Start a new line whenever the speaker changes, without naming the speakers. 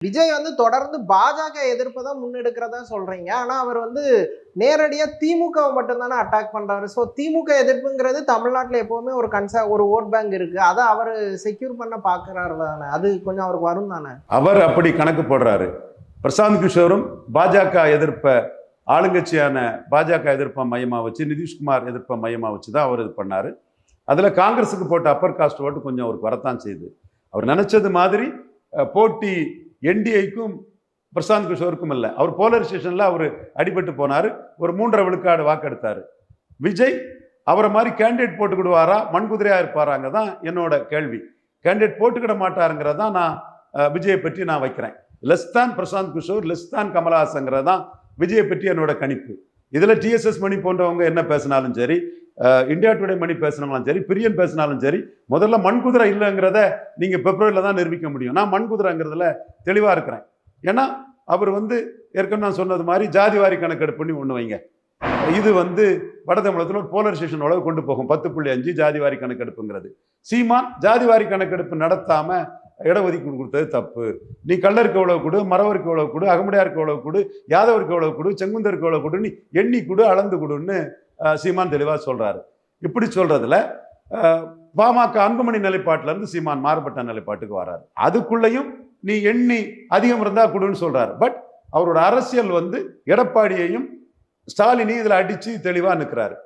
விஜய் வந்து தொடர்ந்து பாஜக எதிர்ப்பை தான் முன்னெடுக்கிறதா சொல்றீங்க. ஆனா அவர் வந்து நேரடியா திமுகவை மட்டும் தானே அட்டாக் பண்றாரு. ஸோ திமுக எதிர்ப்புங்கிறது தமிழ்நாட்டுல எப்பவுமே ஒரு ஓட் பேங்க் இருக்கு. அதை அவர் செக்யூர் பண்ண பாக்குறாரு தானே. அது கொஞ்சம் அவருக்கு வரும் தானே.
அவர் அப்படி கணக்கு போடுறாரு. பிரசாந்த் கிஷோரும் பாஜக எதிர்ப்ப ஆளுங்கட்சியான பாஜக எதிர்ப்பை மையமா வச்சு, நிதிஷ்குமார் எதிர்ப்பை மையமா வச்சு தான் அவர் இது பண்ணாரு. அதுல காங்கிரஸுக்கு போட்ட அப்பர் காஸ்ட் ஓட்டு கொஞ்சம் அவருக்கு வரத்தான் செய்யுது. அவர் நினைச்சது மாதிரி போட்டி என்டிஐக்கும் பிரசாந்த் கிஷோருக்கும் இல்லை. அவர் போலரைசேஷன்ல அவர் அடிபட்டு போனாரு. ஒரு 3.5 விழுக்காடு வாக்கெடுத்தாரு. விஜய் அவரை மாதிரி கேண்டிடேட் போட்டுக்கிடுவாரா, மண்குதிரையா இருப்பாராங்க தான் என்னோட கேள்வி. கேண்டிடேட் போட்டுக்கிட மாட்டாருங்கிறதான் நான் விஜயை பற்றி நான் வைக்கிறேன். லெஸ் தான் பிரசாந்த் கிஷோர், லெஸ் தான் கமலஹாசங்கிறதான் விஜயை பற்றி என்னோட கணிப்பு. இதுல டிஎஸ்எஸ் மணி போன்றவங்க என்ன பேசினாலும் சரி, இந்தியா டுடே மணி பேசினாலும் சரி, பிரியன் பேசினாலும் சரி, முதல்ல மண்குதிரை இல்லைங்கிறத நீங்க பிப்ரவரியில தான் நிரூபிக்க முடியும். நான் மண்குதிரைங்கிறதுல தெளிவா இருக்கிறேன். ஏன்னா அவர் வந்து ஏற்கனவே நான் சொன்னது மாதிரி ஜாதிவாரி கணக்கெடுப்பு பண்ணி ஒண்ணு வைங்க. இது வந்து வட தமிழகத்தில் ஒரு போலரைசேஷன் அளவு கொண்டு போகும். 10.5 ஜாதிவாரி கணக்கெடுப்புங்கிறது. சீமான் ஜாதிவாரி கணக்கெடுப்பு நடத்தாம இடஒதுக்கீடு கொடுத்தது தப்பு. நீ கள்ளருக்கு எவ்வளவு கொடு, மறவருக்கு எவ்வளவு கொடு, அகமுடையாருக்கு எவ்வளவு கொடு, யாதவருக்கு எவ்வளவு கொடு, செங்குந்தருக்கு எவ்வளவு கொடு, நீ எண்ணி கொடு, அளந்து கொடுன்னு சீமான் தெளிவா சொல்றாரு. இப்படி சொல்றதுல பாமக அன்புமணி நிலைப்பாட்டுல இருந்து சீமான் மாறுபட்ட நிலைப்பாட்டுக்கு வராரு. அதுக்குள்ளேயும் நீ எண்ணி அதிகம் இருந்தா கொடுன்னு சொல்றாரு. பட் அவரோட அரசியல் வந்து எடப்பாடியையும் ஸ்டாலினையும் இதுல அடிச்சு தெளிவா நிற்கிறாரு.